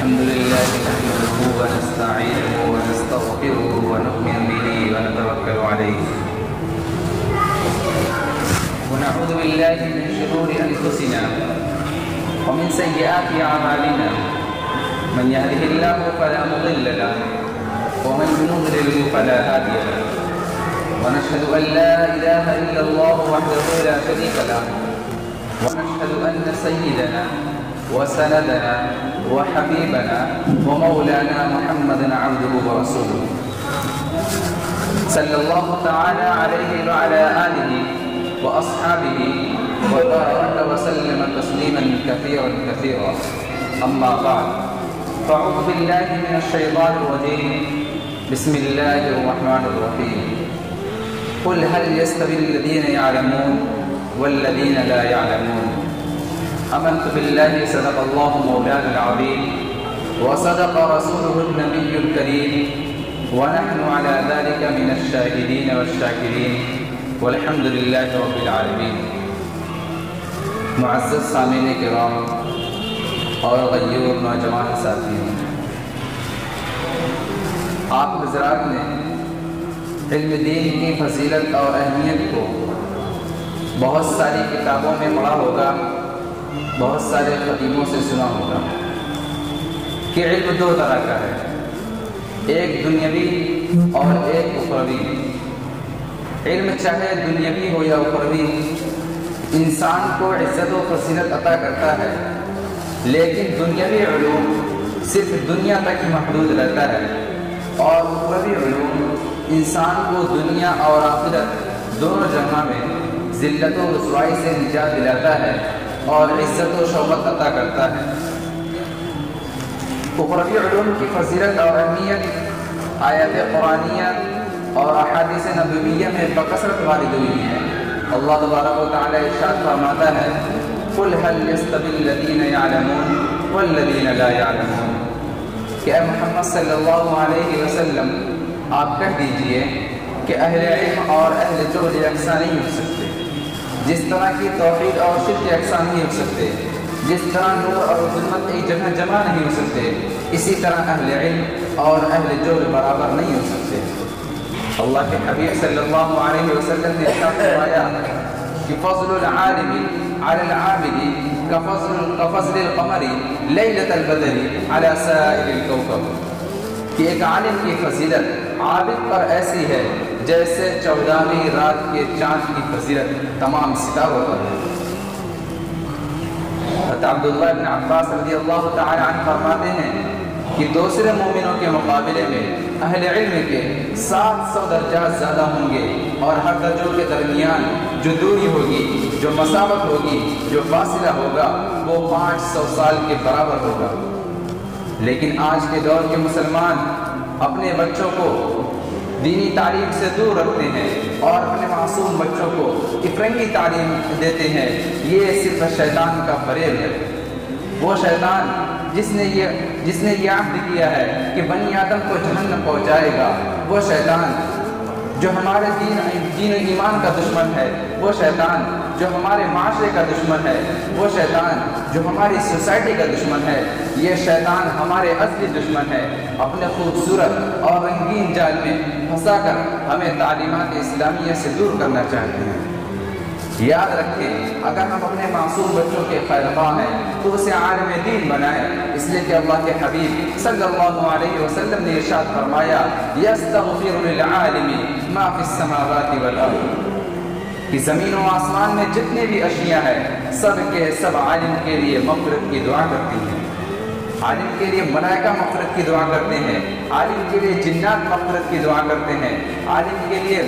الحمد لله نحمده ونستعينه ونستغفره ونؤمن به ونتوكل عليه ونعوذ بالله من شرور أنفسنا ومن سيئات أعمالنا من يهده الله فلا مضل له ومن يضلل فلا هادي له ونشهد أن لا إله إلا الله وحده لا شريك له ونشهد أن سيدنا وسندنا وحبيبنا ومولانا محمدا عبده ورسوله صلى الله تعالى عليه وعلى آله وأصحابه وبارك وسلم تسليما كثيرا كثيرا. أما بعد فأعوذ بالله من الشيطان الرجيم. بسم الله الرحمن الرحيم. قل هل يستوي الذين يعلمون والذين لا يعلمون. آمنت بالله صدق الله مولانا العظيم وصدق رسوله النبي الكريم ونحن على ذلك من الشاهدين والشاكرين والحمد لله رب العالمين. معزز سامعین کرام اور غیور نوجوان ساتھیوں، آپ حضرات نے علم دین کی فضیلت اور اہمیت کو بہت ساری کتابوں میں پڑھا ہوگا، بہت سارے خطیبوں سے سنا ہوگا کہ علم دو طرح کا ہے، ایک دنیاوی اور ایک اخروی. علم چاہے دنیاوی ہو یا اخروی انسان کو عزت و فضیلت عطا کرتا ہے، لیکن دنیاوی علوم صرف دنیا تک ہی محدود رہتا ہے، اور اخروی علوم انسان کو دنیا اور آخرت دونوں جگہ میں ذلت و رسوائی سے نجات دلاتا ہے اور عزت و شوقت عطا کرتا ہے. اخروی علوم کی فضیلت اور اہمیت آیات قرآنیہ اور احادیث نبویہ میں بکثرت وارد ہوئی ہیں. اللہ تبارک و تعالی ارشاد فرماتا ہے قل هل يستوي الذين يعلمون والذين لا يعلمون، کہ اے محمد صلی اللہ علیہ وسلم آپ کہہ دیجئے کہ اہل علم اور اہل جہل یکساں نہیں ہو سکتے. جس طرح کی توحید اور شرک یکساں نہیں ہو سکتے، جس طرح نور اور ظلمت ایک جگہ جمع نہیں ہو سکتے، اسی طرح اہل علم اور اہل جہل برابر نہیں ہو سکتے. اللہ کے حبیب صلی اللہ علیہ وسلم نے ارشاد فرمایا کہ فضل العالم على العابد كفضل القمر ليلة البدر على سائر الكوكب، کہ ایک عالم کی فضیلت عابد پر ایسی ہے جیسے 14ویں رات کے چاند کی فضیلت تمام ستاروں پر ہے. حضرت عبداللہ بن عباس رضی اللہ تعالی عنہ فرماتے ہیں کہ دوسرے مومنوں کے مقابلے میں اہل علم کے 700 درجات زیادہ ہوں گے، اور ہر درجوں کے درمیان جو دوری ہوگی، جو مسافت ہوگی، جو فاصلہ ہوگا وہ 500 سال کے برابر ہوگا. لیکن آج کے دور کے مسلمان اپنے بچوں کو دینی تعلیم سے دور رکھتے ہیں اور اپنے معصوم بچوں کو افرنگی تعلیم دیتے ہیں. یہ صرف شیطان کا فریب ہے. وہ شیطان جس نے یہ عہد کیا ہے کہ بنی آدم کو جہنم پہنچائے گا، وہ شیطان جو ہمارے دین و ایمان کا دشمن ہے، وہ شیطان جو ہمارے معاشرے کا دشمن ہے، وہ شیطان جو ہماری سوسائٹی کا دشمن ہے، یہ شیطان ہمارے اصلی دشمن ہے. اپنے خوبصورت اور رنگین جال میں پھنسا کر ہمیں تعلیمات اسلامیہ سے دور کرنا چاہتے ہیں. یاد رکھیں، اگر ہم اپنے معصوم بچوں کے خیر خواہ ہیں تو اسے عالم دین بنائیں، اس لیے کہ اللہ کے حبیب صلی اللہ علیہ وسلم نے ارشاد فرمایا یستغفر للعالم ما فی السماوات والارض، کہ زمین و آسمان میں جتنے بھی اشیاء ہیں سب کے سب عالم کے لیے مغفرت کی دعا کرتی ہیں. عالم کے لیے ملائکہ مغفرت کی دعا کرتے ہیں، عالم کے لیے جنات مغفرت کی دعا کرتے ہیں، عالم کے لیے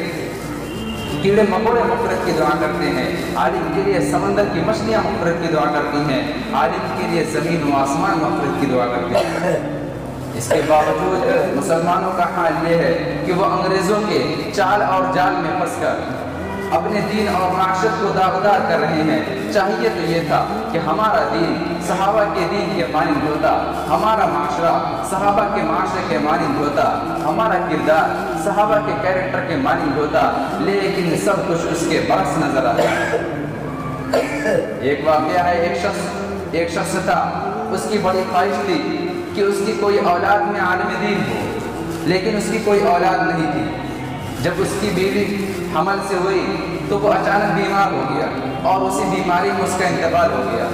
کیڑے مکوڑے مغفرت کی دعا کرتے ہیں، عالم کے لیے سمندر کی مچھلیاں مغفرت کی دعا کرتی ہیں، عالم کے لیے زمین و آسمان مغفرت کی دعا کرتے ہیں. اس کے باوجود مسلمانوں کا حال یہ ہے کہ وہ انگریزوں کے چال اور جال میں پھنس کر اپنے دین اور معاشرت کو داغدار کر رہے ہیں. چاہیے تو یہ تھا کہ ہمارا دین صحابہ کے دین کے مانند ہوتا، ہمارا معاشرہ صحابہ کے معاشرے کے مانند ہوتا، ہمارا کردار صحابہ کے کیریکٹر کے مانند ہوتا، لیکن سب کچھ اس کے برعکس نظر آتا ہے. ایک واقعہ ہے، ایک شخص تھا، اس کی بڑی خواہش تھی کہ اس کی کوئی اولاد میں عالم دین ہو، لیکن اس کی کوئی اولاد نہیں تھی۔ جب اس کی بیوی حمل سے ہوئی تو وہ اچانک بیمار ہو گیا اور اسی بیماری میں اس کا انتقال ہو گیا۔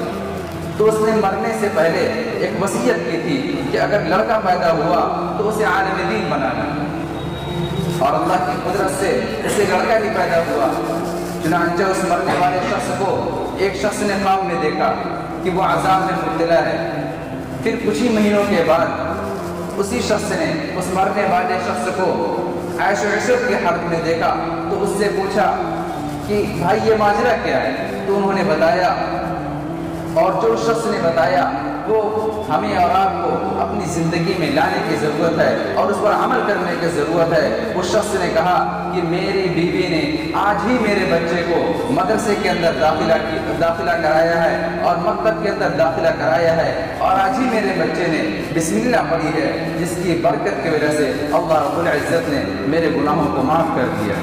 تو اس نے مرنے سے پہلے ایک وصیت کی تھی کہ اگر لڑکا پیدا ہوا تو اسے عالم دین بنانا، اور اللہ کی قدرت سے اسے لڑکا ہی پیدا ہوا۔ چنانچہ اس مرنے والے شخص کو ایک شخص نے خواب میں دیکھا کہ وہ عذاب میں مبتلا ہے۔ پھر کچھ ہی مہینوں کے بعد اسی شخص نے اس مرنے والے شخص کو عیش و عشرت کے حالت میں دیکھا تو اس سے پوچھا کہ بھائی یہ ماجرا کیا ہے؟ تو انہوں نے بتایا، اور جو شخص نے بتایا وہ ہمیں اور آپ کو اپنی زندگی میں لانے کی ضرورت ہے اور اس پر عمل کرنے کی ضرورت ہے۔ اس شخص نے کہا کہ میری بیوی نے آج ہی میرے بچے کو مدرسے کے اندر داخلہ کرایا ہے اور مکتب کے اندر داخلہ کرایا ہے، اور آج ہی میرے بچے نے بسم اللہ پڑھی ہے، جس کی برکت کی وجہ سے اللہ رب العزت نے میرے گناہوں کو معاف کر دیا۔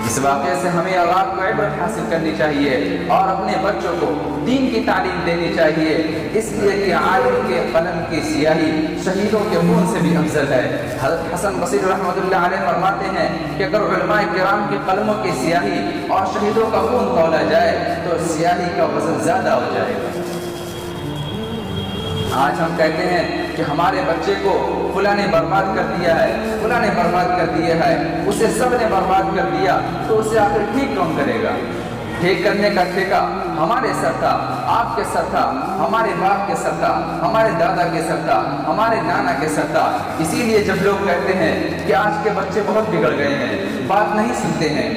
اس واقعے سے ہمیں اور آپ کو عبرت حاصل کرنی چاہیے اور اپنے بچوں کو دین کی تعلیم دینی چاہیے، اس لیے کہ عالم کے قلم کی سیاہی شہیدوں کے خون سے بھی افضل ہے۔ حضرت حسن بصری رحمۃ اللہ علیہ فرماتے ہیں کہ اگر علماء کرام کے قلموں کی سیاہی اور شہیدوں کا خون تولا جائے تو سیاہی کا وزن زیادہ ہو جائے گا۔ آج ہم کہتے ہیں کہ ہمارے بچے کو فلاں نے برباد کر دیا ہے، فلاں نے برباد کر دیا ہے، اسے سب نے برباد کر دیا، تو اسے آخر ٹھیک کون کرے گا؟ ٹھیک کرنے کا ٹھیکہ ہمارے سر تھا، آپ کے سر تھا، ہمارے باپ کے سر تھا، ہمارے دادا کے سر تھا، ہمارے نانا کے سر تھا۔ اسی لیے جب لوگ کہتے ہیں کہ آج کے بچے بہت بگڑ گئے ہیں، بات نہیں سنتے ہیں،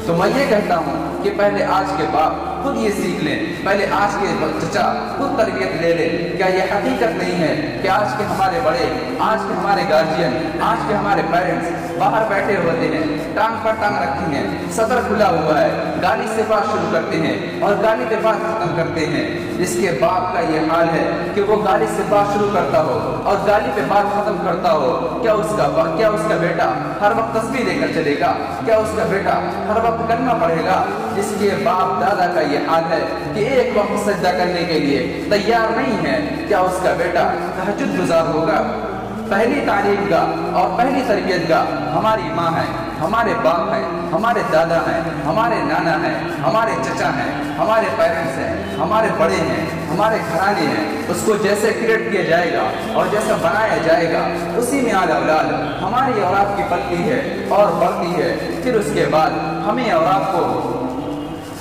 تو میں یہ کہتا ہوں کہ پہلے آج کے باپ خود یہ سیکھ لیں، پہلے آج کے چچا خود تربیت لے لیں۔ کیا یہ حقیقت نہیں ہے کہ آج کے ہمارے بڑے، آج کے ہمارے گارجین، آج کے ہمارے پیرنٹس باہر بیٹھے ہوتے ہیں، ٹانگ پر ٹانگ رکھی ہیں، صدر کھلا ہوا ہے، گالی سے بات شروع کرتے ہیں اور گالی پہ بات ختم کرتے ہیں۔ جس کے باپ کا یہ حال ہے کہ وہ گالی سے بات شروع کرتا ہو اور گالی پہ بات ختم کرتا ہو، کیا اس کا بیٹا ہر وقت تسبیح لے کر چلے گا؟ کیا اس کا بیٹا ہر وقت کلمہ پڑھے گا؟ جس کے باپ دادا کا یہ حال ہے کہ ایک وقت سجدہ کرنے کے لیے تیار نہیں ہے، کیا اس کا بیٹا تہجد گزار ہوگا؟ پہلی تعلیم کا اور پہلی تربیت کا ہماری ماں ہے، ہمارے باپ ہیں، ہمارے دادا ہیں، ہمارے نانا ہیں، ہمارے چچا ہیں، ہمارے پیرنٹس ہیں، ہمارے بڑے ہیں، ہمارے گھرانے ہیں۔ اس کو جیسے کریٹ کیا جائے گا اور جیسا بنایا جائے گا، اسی میں آل اولاد ہماری اولاد کی پلتی ہے اور بڑھتی ہے۔ پھر اس کے بعد ہمیں اور آپ کو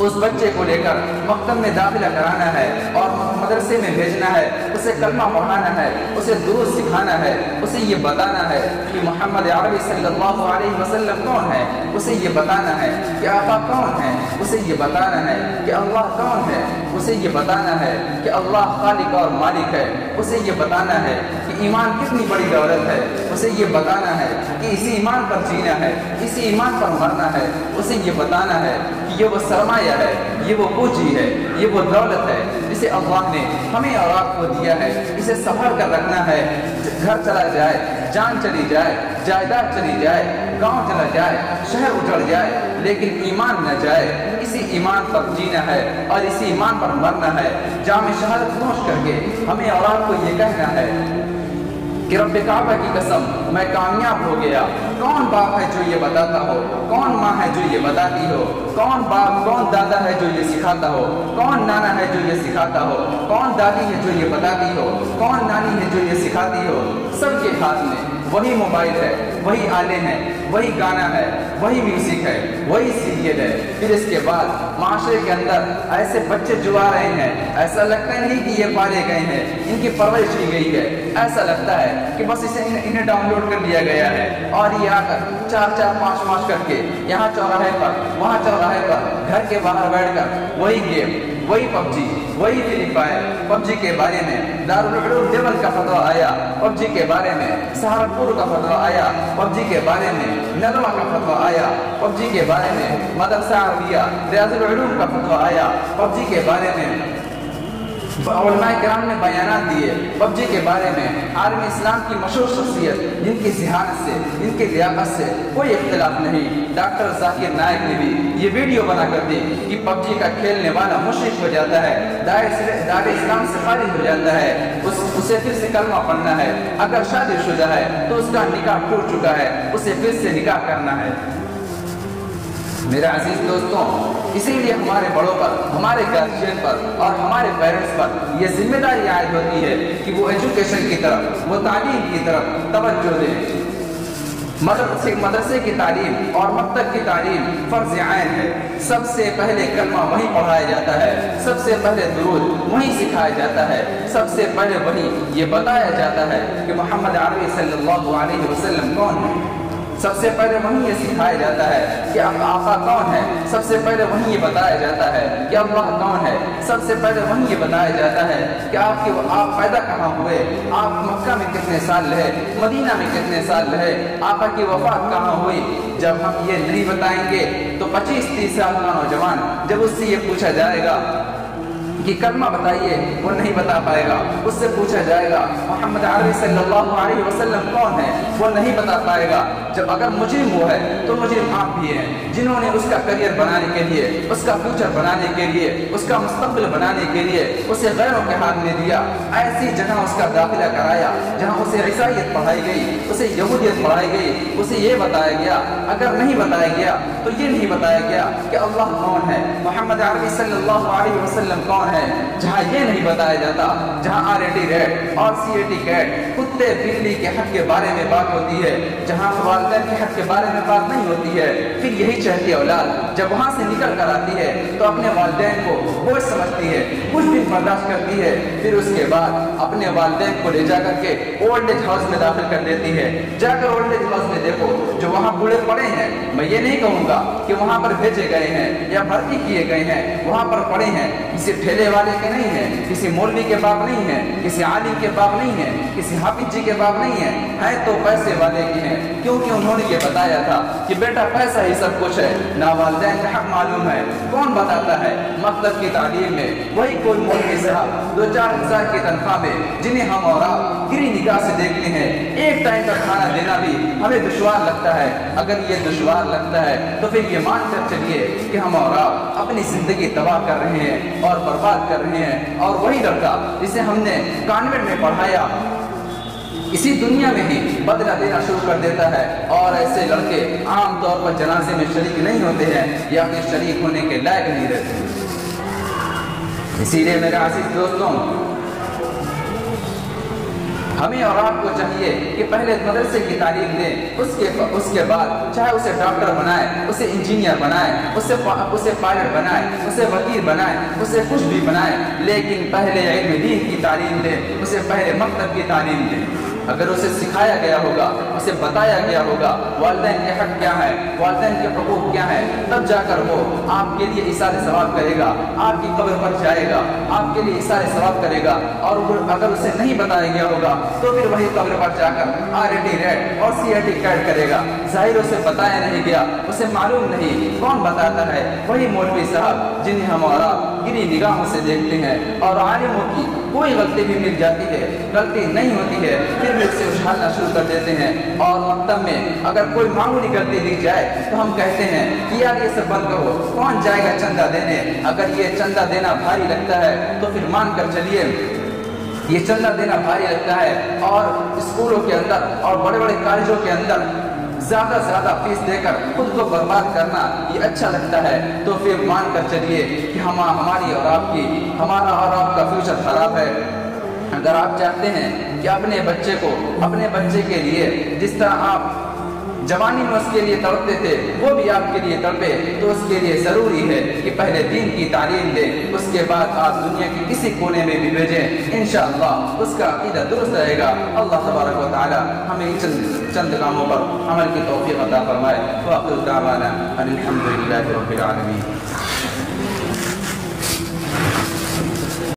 اس بچے کو لے کر مکتب میں داخلہ کرانا ہے اور مدرسے میں بھیجنا ہے، اسے کلمہ پڑھانا ہے، اسے دروس سکھانا ہے، اسے یہ بتانا ہے کہ محمد عربی صلی اللہ علیہ وسلم کون ہے، اسے یہ بتانا ہے کہ آقا کون ہے، اسے یہ بتانا ہے کہ اللہ کون ہے، اسے یہ بتانا ہے کہ اللہ خالق اور مالک ہے، اسے یہ بتانا ہے کہ ایمان کتنی بڑی دولت ہے، اسے یہ بتانا ہے کہ اسی ایمان پر جینا ہے، اسی ایمان پر مرنا ہے، اسے یہ بتانا ہے کہ یہ وہ سرمایہ ہے، یہ وہ پونجی ہے، یہ وہ دولت ہے جسے اللہ نے ہمیں اور آپ کو دیا ہے، اسے سنبھال کر رکھنا ہے۔ گھر چلا جائے، جان چلی جائے، جائیداد چلی جائے، گاؤں چلا جائے، شہر اجڑ جائے، لیکن ایمان نہ جائے، اسی ایمان پر جینا ہے اور اسی ایمان پر مرنا ہے۔ جام شہادت نوش کر کے ہمیں اور آپ کو یہ کہنا ہے کہ رب کعبہ کی قسم میں کامیاب ہو گیا۔ کون باپ ہے جو یہ بتاتا ہو؟ کون ماں ہے جو یہ بتاتی ہو؟ کون باپ، کون دادا ہے جو یہ سکھاتا ہو؟ کون نانا ہے جو یہ سکھاتا ہو؟ کون دادی ہے جو یہ بتاتی ہو؟ کون نانی ہے جو یہ سکھاتی ہو؟ سب کے ہاتھ میں وہی موبائل ہے، وہی آلے ہیں، وہی گانا ہے، وہی میوزک ہے، وہی سیریل ہے۔ پھر اس کے بعد معاشرے کے اندر ایسے بچے جو آ رہے ہیں، ایسا لگتا نہیں کہ یہ پالے گئے ہیں، ان کی پرورش کی گئی ہے، ایسا لگتا ہے کہ بس اسے انہیں ڈاؤن لوڈ کر لیا گیا ہے اور یہ آ کر 4-5 کر کے یہاں چوراہے پر، وہاں چوراہے پر، گھر کے باہر بیٹھ کر وہی گیم، وہی پب جی، وہی فری فائر۔ پب جی کے بارے میں دارالعلوم دیوبند کا فتویٰ آیا، پب جی کے بارے میں سہارنپور کا فتویٰ آیا، پب جی کے بارے میں ندوہ کا فتویٰ آیا، پب جی کے بارے میں مدرسہ عربیہ ریاض العلوم کا فتویٰ آیا، پب جی کے بارے میں علماء کرام نے بیانات دیے پبجی کے بارے میں، عالم اسلام کی مشہور شخصیت جن کی ذہانت سے، جن کی لیاقت سے کوئی اختلاف نہیں، ڈاکٹر ذاکر نائک نے بھی یہ ویڈیو بنا کر دی کہ پبجی کا کھیلنے والا مشرک ہو جاتا ہے، دائرہ اسلام سے خارج ہو جاتا ہے، اسے پھر سے کلمہ پڑھنا ہے، اگر شادی شدہ ہے تو اس کا نکاح ٹوٹ چکا ہے، اسے پھر سے نکاح کرنا ہے۔ میرے عزیز دوستوں، اسی لیے ہمارے بڑوں پر، ہمارے گارجین پر اور ہمارے پیرنٹس پر یہ ذمہ داری عائد ہوتی ہے کہ وہ ایجوکیشن کی طرف، وہ تعلیم کی طرف توجہ دیں۔ مدرسے کی تعلیم اور مکتب کی تعلیم فرض عین ہے۔ سب سے پہلے کلمہ وہیں پڑھایا جاتا ہے، سب سے پہلے درود وہیں سکھایا جاتا ہے، سب سے پہلے وہیں یہ بتایا جاتا ہے کہ محمد عربی صلی اللہ علیہ وسلم کون ہے، سب سے پہلے وہیں یہ سکھایا جاتا ہے کہ آقا کون ہے، سب سے پہلے وہیں یہ بتایا جاتا ہے کہ اللہ کون ہے، سب سے پہلے وہیں یہ بتایا جاتا ہے کہ آپ پیدا کہاں ہوئے، آپ مکہ میں کتنے سال رہے، مدینہ میں کتنے سال رہے، آقا کی وفات کہاں ہوئی۔ جب ہم یہ نہیں بتائیں گے تو 25-30 سال کا نوجوان جب اس سے یہ پوچھا جائے گا کہ کلمہ بتائیے، وہ نہیں بتا پائے گا۔ اس سے پوچھا جائے گا محمد عربی صلی اللہ علیہ وسلم کون ہے، وہ نہیں بتا پائے گا۔ جب اگر مجرم وہ ہے تو مجرم آپ بھی ہیں، جنہوں نے اس کا کریئر بنانے کے لیے، اس کا فیوچر بنانے کے لیے، اس کا مستقبل بنانے کے لیے اسے غیروں کے ہاتھ میں دیا، ایسی جگہ اس کا داخلہ کرایا جہاں اسے عیسائیت پڑھائی گئی، اسے یہودیت پڑھائی گئی، اسے یہ بتایا گیا، اگر نہیں بتایا گیا تو یہ نہیں بتایا گیا کہ اللہ کون ہے، محمد عربی صلی اللہ علیہ وسلم کون ہے۔ جہاں یہ نہیں بتایا جاتا، جہاں RAT ریٹ اور CAT کیٹ، کتے بلی کے حق کے بارے میں بات ہوتی ہے، جہاں والدین کے حق کے بارے میں بات نہیں ہوتی ہے، پھر یہی چہتی اولاد جب وہاں سے نکل کر آتی ہے تو اپنے والدین کو بوجھ سمجھتی ہے، کچھ دن برداشت کرتی ہے، پھر اس کے بعد اپنے والدین کو لے جا کر کے اولڈ ایج ہاؤس میں داخل کر دیتی ہے۔ جا کر اولڈ ایج ہاؤس میں دیکھو جو وہاں بوڑھے پڑے ہیں، میں یہ نہیں کہوں گا کہ وہاں پر بھیجے گئے ہیں یا بھرتی کیے گئے ہیں، وہاں پر پڑے ہیں، کسی ٹھیلے والے کے نہیں ہیں، کسی مولوی کے باپ نہیں ہیں، کسی عالم کے باپ نہیں ہیں، کسی حافظ جی کے باپ نہیں ہیں تو پیسے والے کے ہیں، کیونکہ انہوں نے یہ بتایا تھا کہ بیٹا پیسہ ہی سب کچھ ہے، نہ والدین کا حق معلوم ہے۔ کون بتاتا ہے؟ مکتب کی تعلیم میں وہی کوئی مولوی صاحب 2-4 ہزار کی تنخواہ میں، جنہیں ہم اور آپ گری نگاہ سے دیکھتے ہیں، ایک ٹائم کا کھانا دینا بھی ہمیں دشوار لگتا ہے۔ اگر یہ دشوار لگتا ہے تو پھر یہ مان کر چلیے کہ ہم اور آپ اپنی زندگی تباہ کر رہے ہیں اور برباد کر رہے ہیں، اور وہی لڑکا جسے ہم نے کانوینٹ میں پڑھایا اسی دنیا میں ہی بدلہ دینا شروع کر دیتا ہے، اور ایسے لڑکے عام طور پر جنازے میں شریک نہیں ہوتے ہیں یا پھر شریک ہونے کے لائق نہیں رہتے۔ اسی لیے میرے عزیز دوستوں، ہمیں اور آپ کو چاہیے کہ پہلے مدرسے کی تعلیم دیں، اس کے بعد چاہے اسے ڈاکٹر بنائے، اسے انجینئر بنائے، اسے پائلٹ بنائے، اسے وکیل بنائے، اسے کچھ بھی بنائے، لیکن پہلے علم دین کی تعلیم دیں، اسے پہلے مکتب کی تعلیم دیں۔ اگر اسے سکھایا گیا ہوگا، اسے بتایا گیا ہوگا والدین کے حق کیا ہے، والدین کے حقوق کیا ہے، تب جا کر وہ آپ کے لیے ایثار ثواب کرے گا، آپ کی قبر پر جائے گا، آپ کے لیے ایثار ثواب کرے گا۔ اور اگر اسے نہیں بتایا گیا ہوگا تو پھر وہی قبر پر جا کر RAT ریٹ اور CAT کیٹ کرے گا۔ ظاہر اسے بتایا نہیں گیا، اسے معلوم نہیں، کون بتاتا ہے؟ وہی مولوی صاحب جنہیں ہم اور آپ گری نگاہوں سے دیکھتے ہیں، اور عالموں کی کوئی غلطی بھی مل جاتی ہے، غلطی نہیں ہوتی ہے، پھر بھی اسے اچھالنا شروع کر دیتے ہیں۔ اور مکتب میں اگر کوئی معمولی غلطی دی جائے تو ہم کہتے ہیں کہ یار یہ سب بند کرو، کون جائے گا چندہ دینے؟ اگر یہ چندہ دینا بھاری لگتا ہے تو پھر مان کر چلیے یہ چندہ دینا بھاری لگتا ہے، اور اسکولوں کے اندر اور بڑے بڑے کالجوں کے اندر زیادہ زیادہ فیس دے کر خود کو برباد کرنا یہ اچھا لگتا ہے، تو پھر مان کر چلیے کہ ہماری اور آپ کی، ہمارا اور آپ کا فیوچر خراب ہے۔ اگر آپ چاہتے ہیں کہ اپنے بچے کے لیے جس طرح آپ جوانی میں اس کے لیے تڑپتے تھے وہ بھی آپ کے لیے تڑپے، تو اس کے لیے ضروری ہے کہ پہلے دین کی تعلیم دیں، اس کے بعد آپ دنیا کے کسی کونے میں بھی بھیجیں، انشاءاللہ اس کا عقیدہ درست رہے گا۔ اللہ تبارک و تعالی ہمیں چند کاموں پر عمل کی توفیق عطا فرمائے۔ وآخر دعوانا ان الحمد للہ رب العالمین۔